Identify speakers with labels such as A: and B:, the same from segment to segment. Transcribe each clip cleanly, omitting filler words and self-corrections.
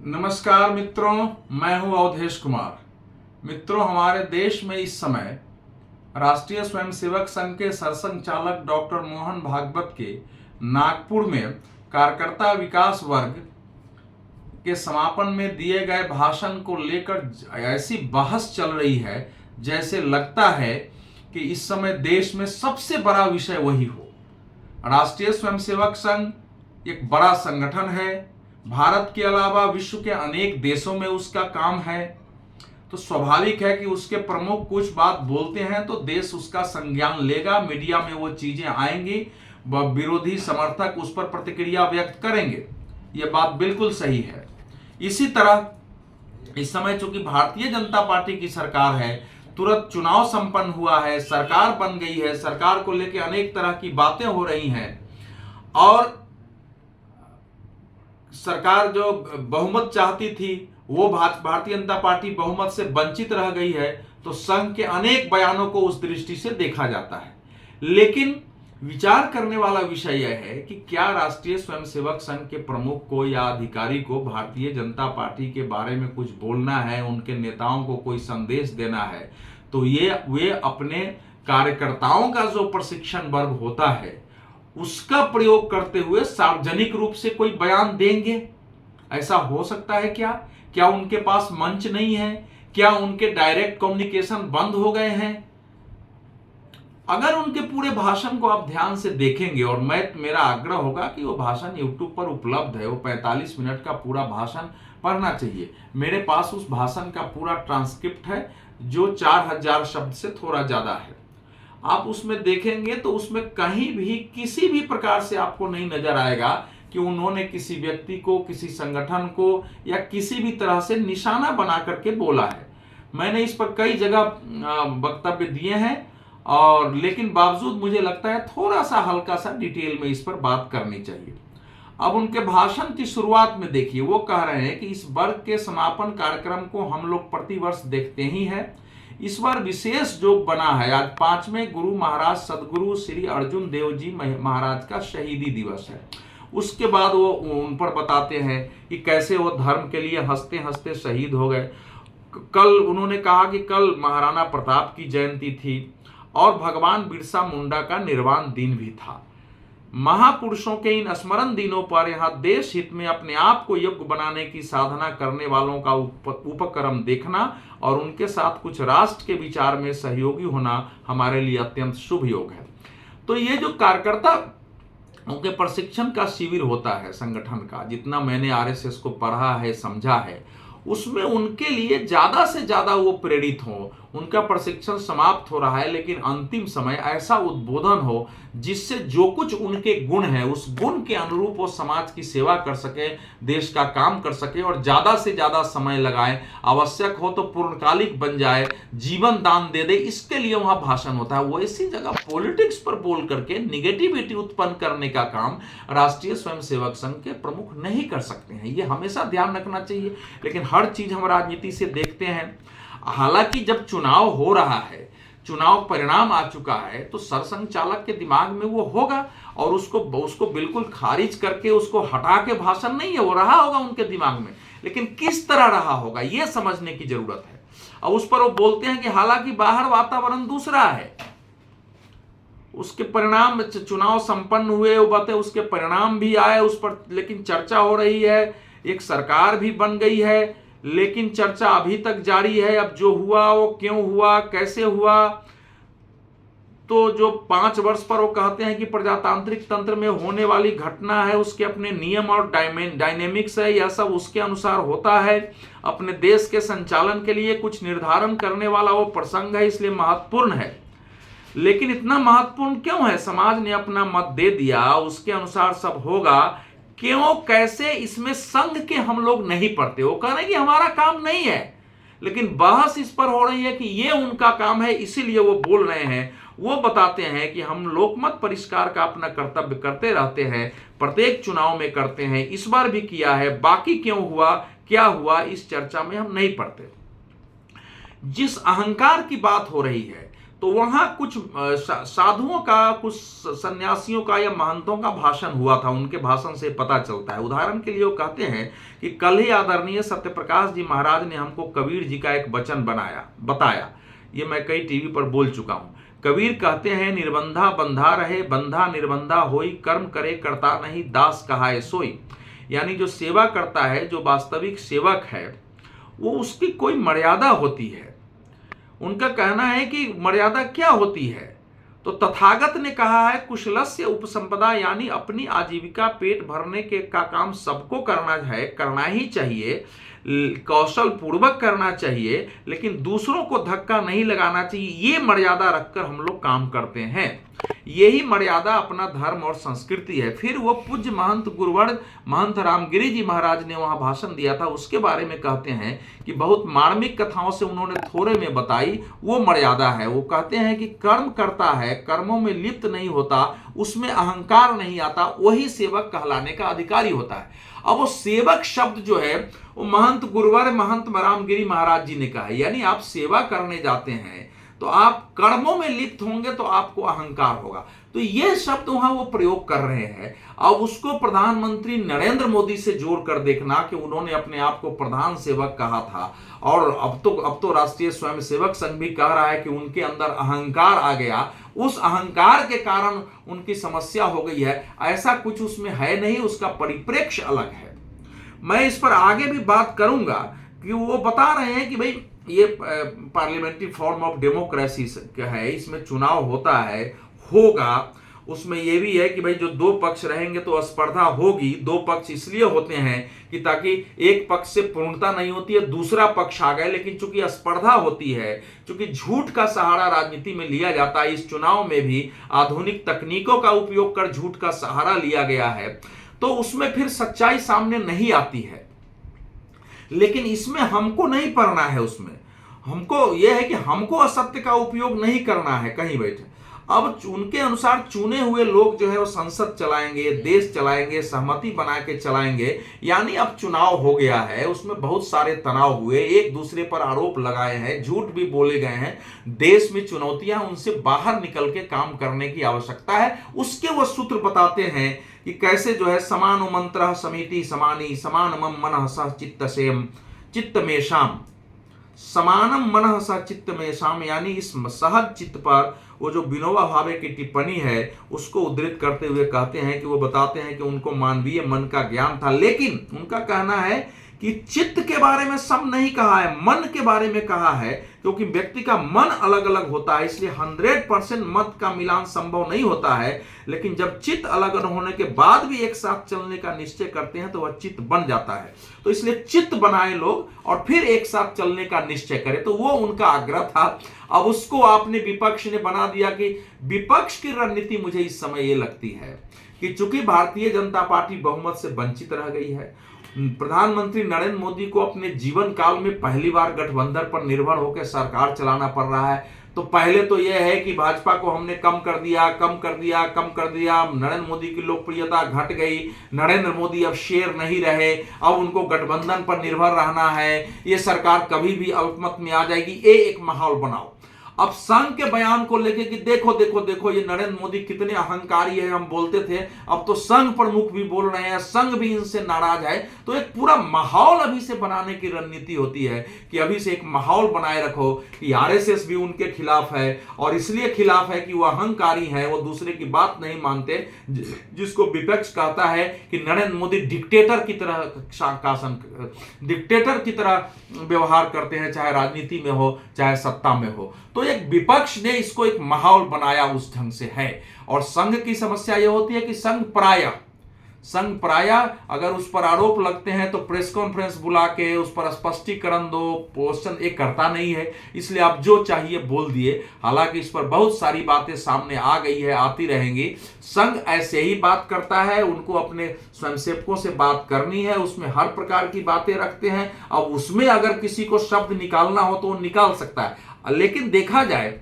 A: नमस्कार मित्रों, मैं हूं अवधेश कुमार। मित्रों, हमारे देश में इस समय राष्ट्रीय स्वयंसेवक संघ के सरसंघचालक डॉक्टर मोहन भागवत के नागपुर में कार्यकर्ता विकास वर्ग के समापन में दिए गए भाषण को लेकर ऐसी बहस चल रही है जैसे लगता है कि इस समय देश में सबसे बड़ा विषय वही हो। राष्ट्रीय स्वयंसेवक संघ एक बड़ा संगठन है। भारत के अलावा विश्व के अनेक देशों में उसका काम है, तो स्वाभाविक है कि उसके प्रमुख कुछ बात बोलते हैं तो देश उसका संज्ञान लेगा, मीडिया में वो चीजें आएंगी, विरोधी समर्थक उस पर प्रतिक्रिया व्यक्त करेंगे। ये बात बिल्कुल सही है। इसी तरह इस समय चूंकि भारतीय जनता पार्टी की सरकार है, तुरंत चुनाव संपन्न हुआ है, सरकार बन गई है, सरकार को लेकर अनेक तरह की बातें हो रही हैं और सरकार जो बहुमत चाहती थी वो भारतीय जनता पार्टी बहुमत से वंचित रह गई है, तो संघ के अनेक बयानों को उस दृष्टि से देखा जाता है। लेकिन विचार करने वाला विषय यह है कि क्या राष्ट्रीय स्वयंसेवक संघ के प्रमुख को या अधिकारी को भारतीय जनता पार्टी के बारे में कुछ बोलना है, उनके नेताओं को कोई संदेश देना है, तो ये वे अपने कार्यकर्ताओं का जो प्रशिक्षण वर्ग होता है उसका प्रयोग करते हुए सार्वजनिक रूप से कोई बयान देंगे? ऐसा हो सकता है क्या? क्या उनके पास मंच नहीं है? क्या उनके डायरेक्ट कम्युनिकेशन बंद हो गए हैं? अगर उनके पूरे भाषण को आप ध्यान से देखेंगे, और मेरा आग्रह होगा कि वो भाषण YouTube पर उपलब्ध है, वो 45 मिनट का पूरा भाषण पढ़ना चाहिए। मेरे पास उस भाषण का पूरा ट्रांसक्रिप्ट है जो 4000 शब्द से थोड़ा ज्यादा है। आप उसमें देखेंगे तो उसमें कहीं भी किसी भी प्रकार से आपको नहीं नजर आएगा कि उन्होंने किसी व्यक्ति को, किसी संगठन को या किसी भी तरह से निशाना बना करके बोला है। मैंने इस पर कई जगह वक्तव्य दिए हैं और लेकिन बावजूद मुझे लगता है थोड़ा सा हल्का सा डिटेल में इस पर बात करनी चाहिए। अब उनके भाषण की शुरुआत में देखिए, वो कह रहे हैं कि इस वर्ग के समापन कार्यक्रम को हम लोग प्रतिवर्ष देखते ही हैं। इस बार विशेष जो बना है, आज 5वें गुरु महाराज सदगुरु श्री अर्जुन देव जी महाराज का शहीदी दिवस है। उसके बाद वो उन पर बताते हैं कि कैसे वो धर्म के लिए हंसते हंसते शहीद हो गए। कल उन्होंने कहा कि कल महाराणा प्रताप की जयंती थी और भगवान बिरसा मुंडा का निर्वाण दिन भी था। महापुरुषों के इन स्मरण दिनों पर यहाँ देश हित में अपने आप को योग्य बनाने की साधना करने वालों का उपक्रम देखना और उनके साथ कुछ राष्ट्र के विचार में सहयोगी होना हमारे लिए अत्यंत शुभ योग है। तो ये जो कार्यकर्ता उनके प्रशिक्षण का शिविर होता है संगठन का, जितना मैंने आरएसएस को पढ़ा है, समझा है, उसमें उनके लिए ज्यादा से ज्यादा वो प्रेरित हो। उनका प्रशिक्षण समाप्त हो रहा है लेकिन अंतिम समय ऐसा उद्बोधन हो जिससे जो कुछ उनके गुण है उस गुण के अनुरूप वो समाज की सेवा कर सके, देश का काम कर सके और ज्यादा से ज्यादा समय लगाए, आवश्यक हो तो पूर्णकालिक बन जाए, जीवन दान दे दे, इसके लिए वहां भाषण होता है। वो इसी जगह पॉलिटिक्स पर बोल करके निगेटिविटी उत्पन्न करने का काम राष्ट्रीय स्वयंसेवक संघ के प्रमुख नहीं कर सकते हैं। ये हमेशा ध्यान रखना चाहिए। लेकिन हर चीज हम राजनीति से देखते हैं। हालांकि जब चुनाव हो रहा है, चुनाव परिणाम आ चुका है, तो सरसंघचालक के दिमाग में वो होगा और उसको बिल्कुल खारिज करके उसको हटा के भाषण नहीं है, वो रहा होगा उनके दिमाग में, लेकिन किस तरह रहा होगा ये समझने की जरूरत है। और उस पर वो बोलते हैं कि हालांकि बाहर वातावरण दूसरा है, उसके परिणाम चुनाव संपन्न हुए, वो बातें उसके परिणाम भी आए उस पर, लेकिन चर्चा हो रही है, एक सरकार भी बन गई है, लेकिन चर्चा अभी तक जारी है। अब जो हुआ वो क्यों हुआ, कैसे हुआ, तो जो 5 वर्ष पर वो कहते हैं कि प्रजातांत्रिक तंत्र में होने वाली घटना है, उसके अपने नियम और डायनेमिक्स है, यह सब उसके अनुसार होता है। अपने देश के संचालन के लिए कुछ निर्धारण करने वाला वो प्रसंग है, इसलिए महत्वपूर्ण है। लेकिन इतना महत्वपूर्ण क्यों है? समाज ने अपना मत दे दिया, उसके अनुसार सब होगा, क्यों, कैसे, इसमें संघ के हम लोग नहीं पढ़ते। वो कह रहे हैं कि हमारा काम नहीं है, लेकिन बहस इस पर हो रही है कि ये उनका काम है, इसीलिए वो बोल रहे हैं। वो बताते हैं कि हम लोकमत परिष्कार का अपना कर्तव्य करते रहते हैं, प्रत्येक चुनाव में करते हैं, इस बार भी किया है, बाकी क्यों हुआ, क्या हुआ, इस चर्चा में हम नहीं पढ़ते। जिस अहंकार की बात हो रही है, तो वहां कुछ साधुओं का, कुछ सन्यासियों का या महंतों का भाषण हुआ था। उनके भाषण से पता चलता है। उदाहरण के लिए वो कहते हैं कि कल ही आदरणीय सत्यप्रकाश जी महाराज ने हमको कबीर जी का एक वचन बताया। ये मैं कई टीवी पर बोल चुका हूं। कबीर कहते हैं, निर्बंधा बंधा रहे, बंधा निर्बंधा होई, कर्म करे करता नहीं, दास कहाए सोई। यानी जो सेवा करता है, जो वास्तविक सेवक है, वो उसकी कोई मर्यादा होती है। उनका कहना है कि मर्यादा क्या होती है? तो तथागत ने कहा है, कुशलस्य उपसंपदा, यानी अपनी आजीविका, पेट भरने के का काम सबको करना है, करना ही चाहिए, कौशल पूर्वक करना चाहिए, लेकिन दूसरों को धक्का नहीं लगाना चाहिए। ये मर्यादा रखकर हम लोग काम करते हैं। यही मर्यादा अपना धर्म और संस्कृति है। फिर वो पूज्य महंत गुरुवर महंत रामगिरी जी महाराज ने वहां भाषण दिया था, उसके बारे में कहते हैं कि बहुत मार्मिक कथाओं से उन्होंने थोड़े में बताई। वो मर्यादा है, वो कहते हैं कि कर्म करता है, कर्मों में लिप्त नहीं होता, उसमें अहंकार नहीं आता, वही सेवक कहलाने का अधिकारी होता है। अब वो सेवक शब्द जो है वो महंत गुरुवर महंत रामगिरी महाराज जी ने कहा है। यानी आप सेवा करने जाते हैं तो आप कर्मों में लिप्त होंगे तो आपको अहंकार होगा। तो ये शब्द वहां वो प्रयोग कर रहे हैं। अब उसको प्रधानमंत्री नरेंद्र मोदी से जोड़कर देखना कि उन्होंने अपने आप को प्रधान सेवक कहा था, और अब तो राष्ट्रीय स्वयंसेवक संघ भी कह रहा है कि उनके अंदर अहंकार आ गया, उस अहंकार के कारण उनकी समस्या हो गई है। ऐसा कुछ उसमें है नहीं, उसका परिप्रेक्ष्य अलग है। मैं इस पर आगे भी बात करूंगा कि वो बता रहे हैं कि भाई ये पार्लियामेंट्री फॉर्म ऑफ डेमोक्रेसी है, इसमें चुनाव होता है, होगा। उसमें यह भी है कि भाई जो दो पक्ष रहेंगे तो स्पर्धा होगी। दो पक्ष इसलिए होते हैं कि ताकि एक पक्ष से पूर्णता नहीं होती है, दूसरा पक्ष आ गए, लेकिन चूंकि स्पर्धा होती है, चूंकि झूठ का सहारा राजनीति में लिया जाता है, इस चुनाव में भी आधुनिक तकनीकों का उपयोग कर झूठ का सहारा लिया गया है, तो उसमें फिर सच्चाई सामने नहीं आती है। लेकिन इसमें हमको नहीं पढ़ना है, उसमें हमको यह है कि हमको असत्य का उपयोग नहीं करना है कहीं बैठे। अब उनके अनुसार चुने हुए लोग जो है वो संसद चलाएंगे, देश चलाएंगे, सहमति बना के चलाएंगे। यानी अब चुनाव हो गया है, उसमें बहुत सारे तनाव हुए, एक दूसरे पर आरोप लगाए हैं, झूठ भी बोले गए हैं, देश में चुनौतियां, उनसे बाहर निकल के काम करने की आवश्यकता है। उसके वो सूत्र बताते हैं कि कैसे जो है समानो मंत्र समिति समानी समानमम मनः सह चित्त में शाम, समानम मनः सह चित्त में शाम, यानी इस सहज चित्त पर वो जो विनोबा भावे की टिप्पणी है उसको उद्धृत करते हुए कहते हैं कि वो बताते हैं कि उनको मानवीय मन का ज्ञान था, लेकिन उनका कहना है कि चित्त के बारे में सब नहीं कहा है, मन के बारे में कहा है, क्योंकि व्यक्ति का मन अलग अलग होता है, इसलिए 100% मत का मिलान संभव नहीं होता है। लेकिन जब चित्त अलग अलग होने के बाद भी एक साथ चलने का निश्चय करते हैं तो वह चित्त बन जाता है। तो इसलिए चित्त बनाए लोग और फिर एक साथ चलने का निश्चय करें, तो वो उनका आग्रह था। अब उसको आपने विपक्ष ने बना दिया कि विपक्ष की रणनीति मुझे इस समय ये लगती है कि चूंकि भारतीय जनता पार्टी बहुमत से वंचित रह गई है, प्रधानमंत्री नरेंद्र मोदी को अपने जीवन काल में पहली बार गठबंधन पर निर्भर होकर सरकार चलाना पड़ रहा है। तो पहले तो यह है कि भाजपा को हमने कम कर दिया, नरेंद्र मोदी की लोकप्रियता घट गई, नरेंद्र मोदी अब शेर नहीं रहे, अब उनको गठबंधन पर निर्भर रहना है, ये सरकार कभी भी अल्पमत में आ जाएगी, ये एक माहौल बनाओ। अब संघ के बयान को लेके कि देखो देखो देखो ये नरेंद्र मोदी कितने अहंकारी है, हम बोलते थे, अब तो संघ प्रमुख भी बोल रहे हैं, संघ भी इनसे नाराज है। तो एक पूरा माहौल अभी से बनाने की रणनीति होती है कि अभी से एक माहौल बनाए रखो कि आरएसएस भी उनके खिलाफ है, और इसलिए खिलाफ है कि वो अहंकारी है, वो दूसरे की बात नहीं मानते, जिसको विपक्ष कहता है कि नरेंद्र मोदी डिक्टेटर की तरह शासन, डिक्टेटर की तरह व्यवहार करते हैं, चाहे राजनीति में हो चाहे सत्ता में हो। तो एक विपक्ष ने इसको एक माहौल बनाया उस ढंग से है। और संघ की समस्या यह होती है कि संघ प्रायः अगर उस पर आरोप लगते हैं तो प्रेस कॉन्फ्रेंस बुला के उस पर स्पष्टीकरण दो, क्वेश्चन एक करता नहीं है, इसलिए आप जो चाहिए बोल दिए। हालांकि इस पर बहुत सारी बातें सामने आ गई है, आती रहेंगी। संघ ऐसे ही बात करता है, उनको अपने स्वयंसेवकों से बात करनी है, उसमें हर प्रकार की बातें रखते हैं। अब उसमें अगर किसी को शब्द निकालना हो तो वो निकाल सकता है, लेकिन देखा जाए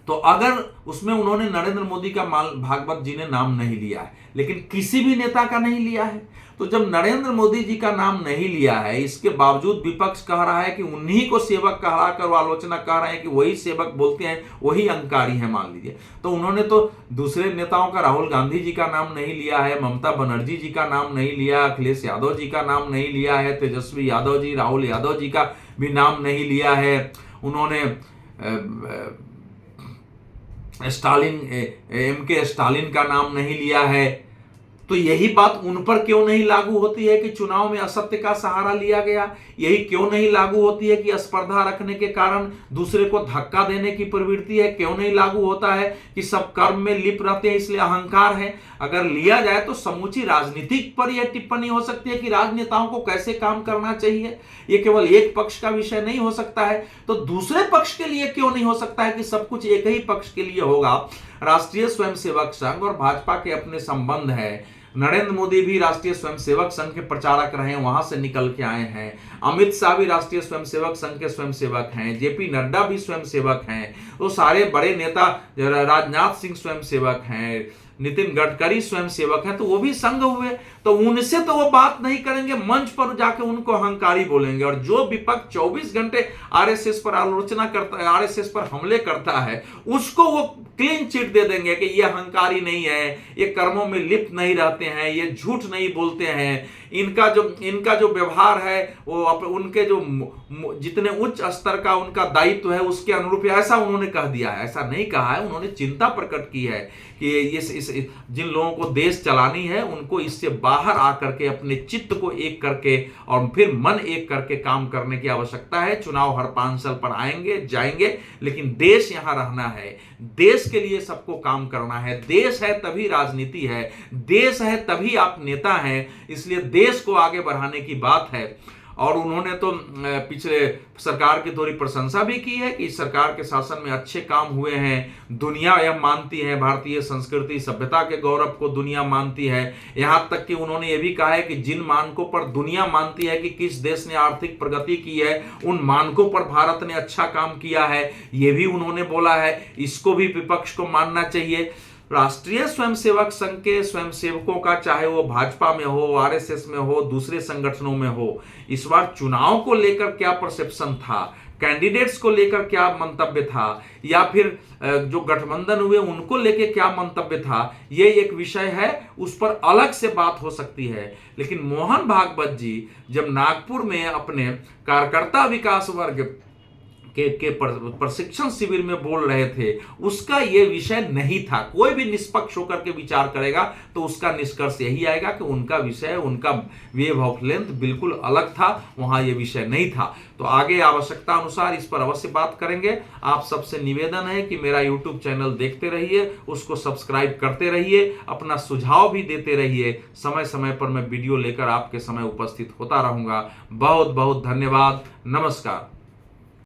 A: तो अगर उसमें उन्होंने नरेंद्र मोदी का भागवत जी ने नाम नहीं लिया है, लेकिन किसी भी नेता का नहीं लिया है। तो जब नरेंद्र मोदी जी का नाम नहीं लिया है, इसके बावजूद विपक्ष कह रहा है कि उन्हीं को सेवक कहलाकर आलोचना कर रहे हैं कि वही सेवक बोलते हैं, वही अहंकारी है मान लीजिए। तो उन्होंने तो दूसरे नेताओं का, राहुल गांधी जी का नाम नहीं लिया है, ममता बनर्जी जी का नाम नहीं लिया, अखिलेश यादव जी का नाम नहीं लिया है, तेजस्वी यादव जी, राहुल यादव जी का भी नाम नहीं लिया है। उन्होंने स्टालिन, MK स्टालिन का नाम नहीं लिया है। तो यही बात उन पर क्यों नहीं लागू होती है कि चुनाव में असत्य का सहारा लिया गया? यही क्यों नहीं लागू होती है कि स्पर्धा रखने के कारण दूसरे को धक्का देने की प्रवृत्ति है? क्यों नहीं लागू होता है कि सब कर्म में लिप्त रहते हैं इसलिए अहंकार है? अगर लिया जाए तो समूची राजनीति पर यह टिप्पणी हो सकती है कि राजनेताओं को कैसे काम करना चाहिए। यह केवल एक पक्ष का विषय नहीं हो सकता है, तो दूसरे पक्ष के लिए क्यों नहीं हो सकता है कि सब कुछ एक ही पक्ष के लिए होगा? राष्ट्रीय स्वयंसेवक संघ और भाजपा के अपने संबंध है। नरेंद्र मोदी भी राष्ट्रीय स्वयंसेवक संघ के प्रचारक रहे, वहां से निकल के आए हैं। अमित शाह भी राष्ट्रीय स्वयंसेवक संघ के स्वयंसेवक हैं। JP नड्डा भी स्वयंसेवक हैं। तो सारे बड़े नेता, राजनाथ सिंह स्वयंसेवक हैं, नितिन गडकरी स्वयंसेवक हैं, तो वो भी संघ हुए। तो उनसे तो वो बात नहीं करेंगे, मंच पर जाके उनको अहंकारी बोलेंगे। और जो विपक्ष 24 घंटे RSS पर आलोचना करता है, RSS पर हमले करता है, उसको वो क्लीन चिट दे देंगे कि ये अहंकारी नहीं है, ये कर्मों में लिप्त नहीं रहते हैं, ये झूठ नहीं बोलते हैं, इनका जो व्यवहार है वो उनके जो जितने उच्च स्तर का उनका दायित्व है उसके अनुरूप, ऐसा उन्होंने कह दिया है। ऐसा नहीं कहा है, उन्होंने चिंता प्रकट की है कि जिन लोगों को देश चलानी है उनको इससे बाहर आकर के अपने चित्त को एक करके और फिर मन एक करके काम करने की आवश्यकता है। चुनाव हर 5 साल पर आएंगे जाएंगे, लेकिन देश यहां रहना है, देश के लिए सबको काम करना है। देश है तभी राजनीति है, देश है तभी आप नेता हैं, इसलिए देश को आगे बढ़ाने की बात है। और उन्होंने तो पिछले सरकार की थोड़ी प्रशंसा भी की है कि इस सरकार के शासन में अच्छे काम हुए हैं। दुनिया यह मानती है, भारतीय संस्कृति सभ्यता के गौरव को दुनिया मानती है। यहां तक कि उन्होंने यह भी कहा है कि जिन मानकों पर दुनिया मानती है कि किस देश ने आर्थिक प्रगति की है, उन मानकों पर भारत ने अच्छा काम किया है, यह भी उन्होंने बोला है। इसको भी विपक्ष को मानना चाहिए। राष्ट्रीय स्वयंसेवक संघ के स्वयंसेवकों का, चाहे वो भाजपा में हो, RSS में हो, दूसरे संगठनों में हो, इस बार चुनाव को लेकर क्या परसेप्शन था, कैंडिडेट्स को लेकर क्या मंतव्य था, या फिर जो गठबंधन हुए उनको लेकर क्या मंतव्य था, ये एक विषय है, उस पर अलग से बात हो सकती है। लेकिन मोहन भागवत जी जब नागपुर में अपने कार्यकर्ता विकास वर्ग के प्रशिक्षण शिविर में बोल रहे थे, उसका यह विषय नहीं था। कोई भी निष्पक्ष होकर के विचार करेगा तो उसका निष्कर्ष यही आएगा कि उनका विषय, उनका वेव ऑफ लेंथ बिल्कुल अलग था, वहां यह विषय नहीं था। तो आगे आवश्यकता अनुसार इस पर अवश्य बात करेंगे। आप सबसे निवेदन है कि मेरा YouTube चैनल देखते रहिए, उसको सब्सक्राइब करते रहिए, अपना सुझाव भी देते रहिए। समय समय पर मैं वीडियो लेकर आपके समय उपस्थित होता रहूंगा। बहुत बहुत धन्यवाद। नमस्कार।